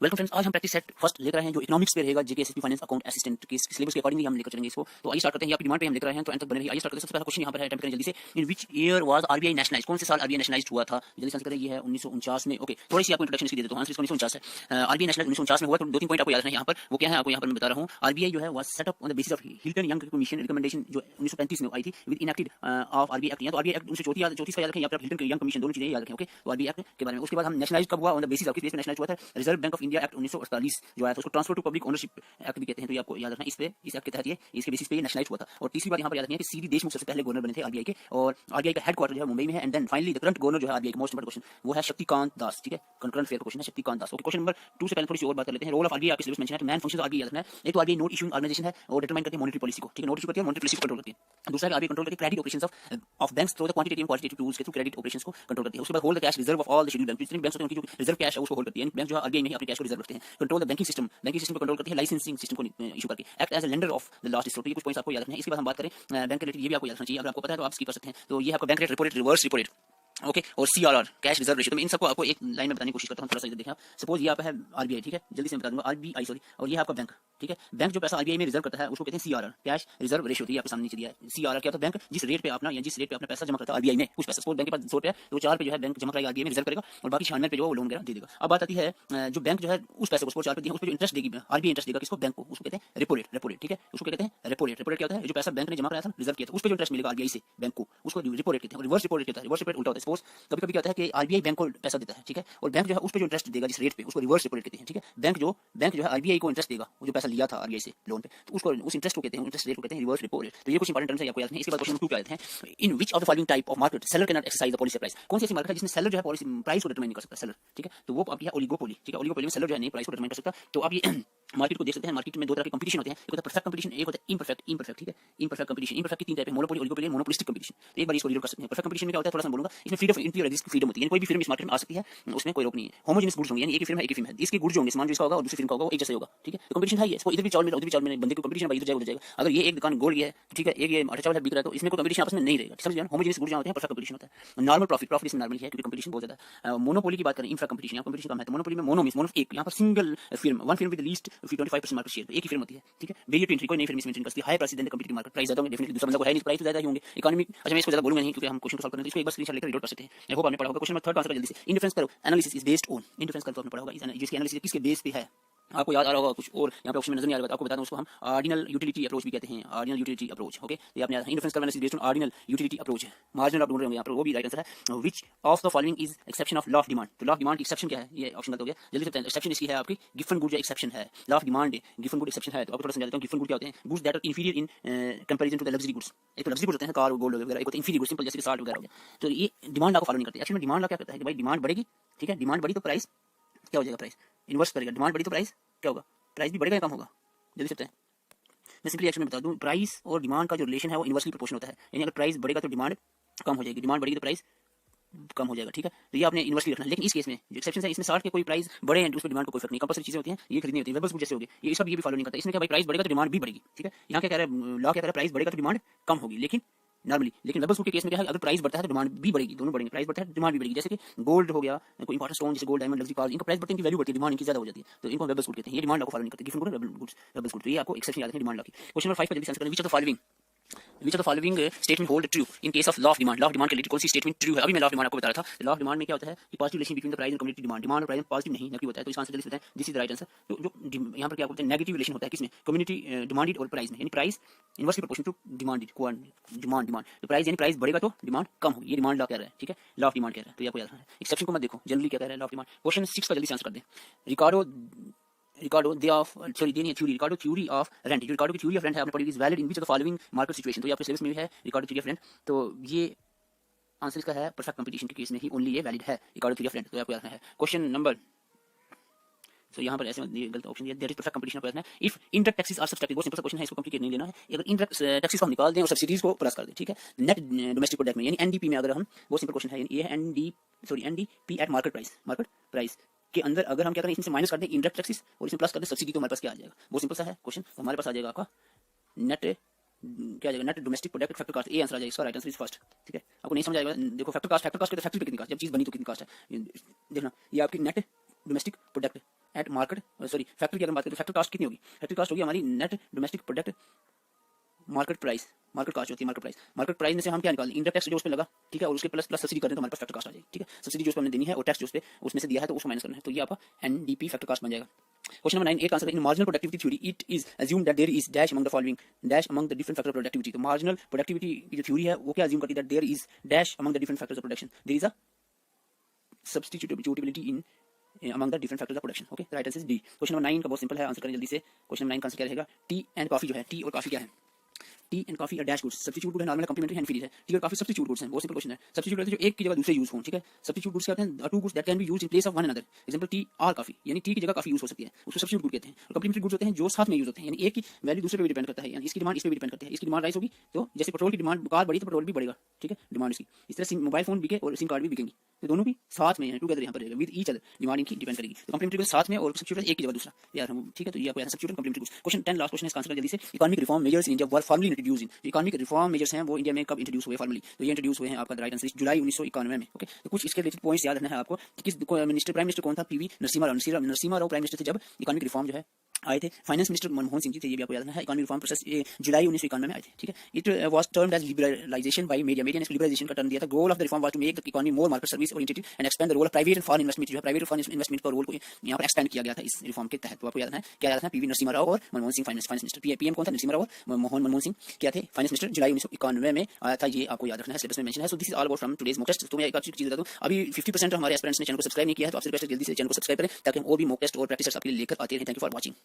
Welcome friends, आज हम practice set first लेकर रहे हैं जो इकोनॉमिक्स पे रहेगा GK SSC finance account assistant के सिलेबस के अकॉर्डिंगली हम लेकर चलेंगे इसको। तो आइए स्टार्ट करते हैं। यहाँ पे डिमांड पे हम लेकर रहे हैं तो एंड तक बने रहिए। आइए स्टार्ट करते हैं। सबसे पहला क्वेश्चन यहाँ पर है, अटेम्प्ट करें जल्दी से। In which year was RBI nationalised? कौन से साल आरबीआई नेशनलाइज्ड हुआ था? जल्दी से आंसर करें। ये है 1949 में। ओके, थोड़ी सी आपको इंट्रोडक्शन इसकी दे देता हूं। आंसर इसका 1949 है। आरबीआई नेशनलाइज्ड 1949 में हुआ। तो दो तीन पॉइंट आपको याद रखना है यहाँ पर। वो क्या है आपको यहाँ पर मैं बता रहा हूँ। आरबीआई जो है was set up on the basis of Hilton young commission recommendation जो 1935 में आई थी with enacted of RBI act. तो आरबीआई एक्ट 1934 का याद रखें, या फिर हिल्टन यंग कमीशन, दोनों चीजें याद रखें। ओके, तो आरबीआई एक्ट के बारे में। उसके बाद हम नेशनलाइज कब हुआ? ऑन द बेसिस ऑफ किस बेस पे नेशनलाइज हुआ था? Reserve bank of India act 1948 जो आया था, उसको transfer to public ownership act भी कहते हैं। तो ये आपको याद रखना, इस पे इस एक्ट के तहत ये इसके बेसिस पे ये नेशनलाइज हुआ था। और तीसरी बात यहाँ पर याद रखनी है कि सीडी देशमुख सबसे पहले गवर्नर बने थे आरबीआई के, और आरबीआई का हेडक्वार्टर जो है मुंबई में है। And then finally the current governor जो है आरबीआई का, मोस्ट इंपोर्टेंट क्वेश्चन वो है शक्तिकांत दास। ठीक है, करंट फेयर क्वेश्चन है Shaktikanta Das. Okay, question number 2 से पहले थोड़ी सी और बात कर लेते हैं। रोल ऑफ आरबीआई आपके सिलेबस मेंशन है। तो मैन फंक्शन आरबीआई याद रखना है। एक तो आरबीआई नोट इशूइंग ऑर्गेनाइजेशन है और डिटरमाइन करती है मॉनेटरी पॉलिसी को। ठीक है, नोट इशू करती है, मॉनेटरी पॉलिसी को कंट्रोल करती है। दूसरा आरबीआई कंट्रोल करती है credit operations of banks through the quantitative and qualitative tools के थ्रू क्रेडिट ऑपरेशंस को कंट्रोल करती है। उसके बाद hold the cash reserve of all the scheduled bank. जितने बैंक्स होते हैं उनकी जो रिजर्व कैश है उसको होल्ड करती है। बैंक जो है आरबीआई में ही अपने कैश को रिजर्व रखते हैं। कंट्रोल द बैंकिंग सिस्टम को कंट्रोल करती है लाइसेंसिंग सिस्टम को इशू करके। Act as a lender of the last resort. ये कुछ पॉइंट्स आपको याद रखने हैं। इसके बाद हम बात करें बैंक रिलेटेड, ये भी आपको याद रखना चाहिए। अगर आपको पता है तो आप स्किप कर सकते हैं। तो ये आपका bank rate, report, reverse report, okay, और सीआरआर कैश रिजर्व रेशियो। तो मैं इन सबको आपको एक लाइन में बताने की कोशिश करता हूं, थोड़ा सा इधर देखें आप। सपोज ये आप है आरबीआई, ठीक है, जल्दी से मैं बता दूंगा आरबीआई सॉरी, और ये है आपका बैंक। ठीक है, बैंक जो पैसा आरबीआई में रिजर्व करता है उसको कहते हैं सीआरआर, कैश रिजर्व रेशियो। तो ये आपके सामने नीचे दिया है। सीआरआर क्या होता है? बैंक जिस रेट पे अपना या जिस रेट पे अपना पैसा जमा करता है आरबीआई में, कुछ पैसा सपोज बैंक के पास 100 रुपया, तो 4 पे जो है बैंक जमा करेगा आरबीआई में, रिजर्व करेगा, और बाकी 96 पे जो वो लोन वगैरह दे देगा। अब बात आती है जो बैंक जो है उस पैसे को 4 पे दिया उस पे जो इंटरेस्ट देगी आरबीआई, इंटरेस्ट देगा किसको? बैंक को। उसको कहते हैं रेपो रेट। रेपो रेट, ठीक है, उसको कहते हैं रेपो रेट। रेपो रेट क्या होता है? जो पैसा बैंक ने जमा कराया था, रिजर्व किया था, उस पे जो इंटरेस्ट मिलेगा आरबीआई से बैंक को, उसको रेपो रेट कहते हैं। रिवर्स रेपो रेट कहता है। रिवर्स रेपो रेट उल्टा होता है। सपोज कभी-कभी क्या होता है कि आरबीआई बैंक को पैसा देता है, ठीक है, और बैंक जो है उस पे जो इंटरेस्ट देगा जिस रेट पे, उसको रिवर्स रेपो रेट कहते हैं। ठीक है, बैंक जो है आरबीआई को इंटरेस्ट देगा, वो जो पैसा लिया था आरबीआई से लोन पे, तो उसको उस इंटरेस्ट को कहते हैं, इंटरेस्ट रेट को कहते हैं रिवर्स रेपो रेट। तो ये कुछ इंपॉर्टेंट टर्म्स है आपको याद रखने हैं। इसके बाद क्वेश्चन 2 पे आते हैं। In which of the following type of market seller can not exercise the policy price? कौन सी ऐसी मार्केट है जिसमें सेलर जो है पॉलिसी प्राइस को डिटरमाइन नहीं कर सकता सेलर? ठीक है, तो वो आपकी है ओलिगोपोली। ठीक है, ओलिगोपोली में सेलर जो है नहीं प्राइस को डिटरमाइन कर सकता। तो आप ये मार्केट को देख सकते हैं। मार्केट में दो तरह के कंपटीशन होते हैं, एक होता है परफेक्ट कंपटीशन, एक होता है इम्परफेक्ट। इम्परफेक्ट, ठीक है, इम्परफेक्ट कंपटीशन। इम्परफेक्ट की तीन टाइप है, मोनोपोली, ओलिगोपोली, मोनोपोलिस्टिक कंपटीशन। तो एक बार इसको रीड कर सकते हैं। परफेक्ट कंपटीशन में क्या होता है थोड़ा सा बोलूंगा। इसमें फ्रीडम ऑफ एंट्री और रिस्क फ्रीडम होती है, यानी कोई भी फिल्म इस मार्केट में आ सकती है, उसमें कोई रोक नहीं है। होमोजेनियस गुड्स होंगे, यानी एक ही फिल्म है, एक ही फिल्म है, इसके गुड्स होंगे, सामान जिसका होगा और दूसरी फिल्म का होगा वो एक जैसा होगा। ठीक है, तो कंपटीशन है ये। इधर भी चावल मिल रहा है, उधर भी चावल मिल रहा है, बंदे को कंपटीशन भाई इधर जाएगा उधर जाएगा। अगर ये एक दुकान गोल्ड की है, ठीक है, एक ये आटा चावल बिक रहा है, तो इसमें कोई कंपटीशन आपस में नहीं रहेगा। समझ गए? होमोजेनियस गुड्स होते हैं, परफेक्ट कंपटीशन होता है। नॉर्मल प्रॉफिट इसमें नॉर्मल है क्योंकि कंपटीशन बहुत ज्यादा है। मोनोपोली की बात करें, इंफ्रा कंपटीशन, यहाँ कंपटीशन कम है। तो मोनोपोली में मोनो मींस मोनो एक, यहाँ पर single film, one film with least 25% market share, एक ही फिल्म होती है। ठीक है, वेरिएट टू एंट्री, कोई नई फिल्म इसमें एंट्री कर सकती है। High price then the competitive market, price ज्यादा होंगे डेफिनेटली, दूसरा बंदा को है नहीं, प्राइस तो ज्यादा ही होंगे। इकोनॉमी, अच्छा मैं इसको ज्यादा बोलूंगा नहीं क्योंकि हम क्वेश्चन को सॉल्व करेंगे, इसको एक बार स्क्रीनशॉट लेकर रीड कर सकते हैं। आई होप आपने पढ़ा होगा। क्वेश्चन नंबर 3 का आंसर जल्दी से। Indifference curve analysis is based on, indifference curve आपने पढ़ा होगा, जिसकी एनालिसिस किसके बेस पे है आपको याद आ रहा होगा कुछ, और यहाँ पे ऑप्शन में नजर नहीं आ रहा है, आपको बता दूं उसको हम ऑर्डिनल यूटिलिटी अप्रोच भी कहते हैं। ऑर्डिनल यूटिलिटी अप्रोच, ओके, तो ये आपने indifference curve analysis based on ordinal utility approach है। मार्जिनल आप ढूंढ रहे होंगे यहाँ पर, वो भी राइट आंसर है। Which of the following is exception of law of demand? तो लॉ ऑफ डिमांड की एक्सेप्शन क्या है? ये ऑप्शन गलत हो गया, जल्दी से बताएं। एक्सेप्शन इसकी है आपकी गिफन गुड, जो एक्सेप्शन है law of demand, Giffen good exception है। तो आपको थोड़ा समझा देता हूं गिफन गुड क्या होते हैं। Goods that are inferior in comparison to the luxury goods. एक तो लग्जरी गुड्स होते हैं, कार, गोल्ड वगैरह, एक होते हैं इंफीरियर गुड्स, सिंपल जैसे साल्ट वगैरह हो गया। तो ये डिमांड आपको फॉलो नहीं करते। एक्चुअली में डिमांड क्या कहता है कि भाई डिमांड बढ़ेगी, ठीक है, डिमांड बढ़ी तो प्राइस क्या हो जाएगा? प्राइस इन्वर्स करेगा। डिमांड बढ़ी तो प्राइस क्या होगा? प्राइस भी बढ़ेगा या कम होगा? जल्दी से बताएं। मैं सिंपली एक्शन में बता दूं, प्राइस और डिमांड का जो रिलेशन है वो इनवर्सली प्रोपोर्शनल होता है, यानी अगर प्राइस बढ़ेगा तो डिमांड कम हो जाएगी, डिमांड बढ़ेगी तो प्राइस कम हो जाएगा। ठीक है, तो ये आपने इनवर्सली रखना है। लेकिन इस केस में जो एक्सेप्शन है, इसमें 60 के कोई प्राइस बढ़े हैं तो उस पर डिमांड को कोई फर्क नहीं, कंपल्सरी चीजें होती हैं, ये खरीदनी होती है, वेबल्स जैसे हो गए, ये सब ये भी फॉलो नहीं करता। इसमें क्या भाई प्राइस बढ़ेगा तो डिमांड भी बढ़ेगी। ठीक है, यहाँ क्या कह रहा है लॉ, क्या कह रहा है प्राइस बढ़ेगा तो डिमांड कम होगी, लेकिन नॉर्मली। लेकिन वेबल्स के केस में क्या है, अगर प्राइस बढ़ता है तो डिमांड भी बढ़ेगी, दोनों बढ़ेंगे, प्राइस बढ़ता है डिमांड भी बढ़ेगी। जैसे कि गोल्ड हो गया, कोई इंपॉर्टेंट स्टोन जैसे गोल्ड, डायमंड, लग्जरी कार, इनका प्राइस बढ़ते हैं, इनकी वैल्यू बढ़ती है, डिमांड इनकी ज्यादा हो जाती है, तो इनको वेबल्स कहते हैं। ये डिमांड को फॉलो नहीं करते, गिवन गुड वेबल्स गुड। तो ये आपको एक्सेप्शन याद रखना डिमांड लॉ की। क्वेश्चन नंबर 5 पर जल्दी आंसर करें। Which of the following statement hold true in case of law of demand? law of demand के लिए कौन सी स्टेटमेंट ट्रू है? अभी मैं law of demand आपको बता रहा था। law of demand में क्या होता है कि positive relation between the price and community demand, demand और प्राइस पॉजिटिव नहीं नेगेटिव होता है। तो इसका आंसर जल्दी से बताएं। This is the right answer. तो जो यहाँ पर क्या बोलते हैं नेगेटिव रिलेशन होता है किसमें? कम्युनिटी डिमांडेड और प्राइस में, यानी price inversely proportional to demanded, demand. तो प्राइस यानी प्राइस बढ़ेगा तो डिमांड कम होगी, ये डिमांड लॉ कह रहा है। ठीक है, लॉ ऑफ डिमांड कह रहा है, तो आपको याद रखना है। एक्सेप्शन को मत देखो, जनरली क्या कह रहा है लॉ ऑफ डिमांड। क्वेश्चन 6 का जल्दी से आंसर कर दें। Ricardo theory of rent, जो Ricardo की theory of rent है आपने पढ़ी, is valid in which of the following market situation? तो ये आपके सिलेबस में भी है Ricardo theory of rent। तो ये आंसर इसका है परफेक्ट कंपटीशन के केस में ही ओनली ये वैलिड है Ricardo theory of rent। तो आपको याद रखना है। क्वेश्चन नंबर, तो यहाँ पर ऐसे गलत ऑप्शन दिया, दैट इज परफेक्ट कंपटीशन आपको याद रखना है। If indirect taxes are subtracted, बहुत सिंपल सा क्वेश्चन है, इसको कॉम्प्लिकेट नहीं लेना है। अगर इंडायरेक्ट टैक्सेस को हम निकाल दें और सब्सिडीज को प्लस कर दें, ठीक है, नेट डोमेस्टिक प्रोडक्ट में, यानी एनडीपी में, अगर हम, बहुत सिंपल क्वेश्चन है ये है, एनडीपी एट मार्केट प्राइस के अंदर अगर हम क्या करें, इसमें से माइनस कर दें इंडायरेक्ट टैक्सेस और इसमें प्लस कर दें सब्सिडी, तो हमारे पास क्या आ जाएगा? बहुत सिंपल सा है क्वेश्चन। तो हमारे पास आ जाएगा आपका नेट, क्या आ जाएगा? Net domestic product factor cost, ये आंसर आ जाएगा। इसका राइट आंसर इज फर्स्ट। ठीक है, आपको नहीं समझ आएगा, देखो फैक्टर कास्ट के फैक्ट्री पे कितनी कास्ट, जब चीज बनी तो कितनी कास्ट है देखना। ये आपकी net domestic product at market, sorry factor की अगर बात करें तो फैक्टर कास्ट कितनी होगी, फैक्टर कास्ट होगी हमारी net domestic product market price, market cost होती है मार्केट प्राइस। मार्केट प्राइस में से हम क्या निकालें, इनडायरेक्ट टैक्स जो उस पे लगा, ठीक है, और उसके प्लस प्लस सब्सिडी करें तो हमारे पास फैक्टर कास्ट आ जाएगी, ठीक है। सब्सिडी जो उस पे हमने देनी है और टैक्स जो उस पे उसमें से दिया है तो उसको माइनस करना है, तो ये आपका एनडीपी फैक्टर कास्ट बन जाएगा। क्वेश्चन नंबर 9 8 का answer, in marginal productivity theory it is assume that there is dash among the following dash among the different factor of productivity. तो मार्जिनल प्रोडक्टिविटी की जो थ्योरी है वो क्या अज्यूम करती है, that there is dash among the different factors of production, there is a substitutability in among the different factors of production। Okay, right answer is D. Question number 9 का बहुत simple है, answer करें जल्दी से। Question number 9 का answer क्या रहेगा, T and coffee जो है, टी और कॉफी क्या है, T and coffee dash goods, substitute good है, नॉर्मल कॉम्प्लीमेंट्री है, इनफीरियर है। टी और कॉफी सब्स्टिट्यूट गुड्स हैं, बहुत सिंपल क्वेश्चन है। सब्स्टिट्यूट जो एक की जगह दूसरे यूज हो, ठीक है। सब्स्टिट्यूट गुड्स क्या होते हैं, to goods that can be used in place of one another, example tea और कॉफी, यानी टी की जगह कॉफी यूज हो सकती है, उसको सब्स्टिट्यूट गुड कहते हैं। और कॉम्प्लीमेंट्री गुड्स होते हैं जो साथ में यूज होते हैं, यानी एक की वैल्यू दूसरे पे भी डिपेंड करता है, यानी इसकी डिमांड इस पे भी डिपेंड करती है। इसकी डिमांड राइज होगी तो जैसे पेट्रोल की डिमांड कार बढ़ी तो पेट्रोल भी बढ़ेगा, ठीक है, डिमांड इसकी। इस तरह से मोबाइल फोन बिके और सिम कार्ड भी बिकेंगे, तो दोनों भी साथ में है, टुगेदर यहाँ पर रहेगा, विद ईच अदर, डिमांड इनकी डिपेंड करेगी। तो कॉम्प्लीमेंट्री गुड्स साथ में और सब्स्टिट्यूट एक की जगह दूसरा, यार हम ठीक है, तो ये आपको substitute complementary goods. Question 10 last question है, इसका आंसर जल्दी से। Economic reform measures in India were formally introduced in, economic reform measures हैं वो इंडिया में कब इंट्रोड्यूस हुए फॉर्मली, तो ये इंट्रोड्यूस हुए हैं आपका राइट आंसर जुलाई 1991 में। ओके, तो कुछ इसके रिलेटेड पॉइंट्स याद रखना है आपको कि किस मिनिस्टर प्राइम मिनिस्टर कौन था, PV Narasimha Rao. Narasimha Rao prime minister थे जब इकोनॉमिक रिफॉर्म जो है आए थे। फाइनेंस मिनिस्टर मनमोहन सिंह जी थे, ये भी आपको याद रखना है। इकोनॉमिक रिफॉर्म प्रोसेस जुलाई 1991 में आए थे, ठीक है। It was termed as liberalization by media, media ने इसको लिबरलाइजेशन का टर्म दिया था। Goal of the reform was to make the economy more market service oriented and expand the role of private and foreign investment, जो है private और foreign investment का role को यहाँ पर एक्सपेंड किया गया था इस रिफॉर्म के तहत। तो आपको याद रखना है, क्या याद रखना है, पीवी नरसिम्हा राव और Manmohan Singh finance minister. PM कौन था, नरसिम्हा राव और मनमोहन सिंह क्या थे, फाइनेंस मिनिस्टर। जुलाई 1991 में आया था, ये आपको याद रखना है, सिलेबस में मेंशन है। So this is all about from today's mock test. तो मैं एक अच्छी चीज बता दूं, अभी 50% हमारे एस्पिरेंट्स ने चैनल को सब्सक्राइब नहीं किया है, तो आपसे रिक्वेस्ट है जल्दी से चैनल को सब्सक्राइब करें ताकि हम और भी मॉक टेस्ट और प्रैक्टिस आपके लिए लेकर आते रहें। Thank you for watching.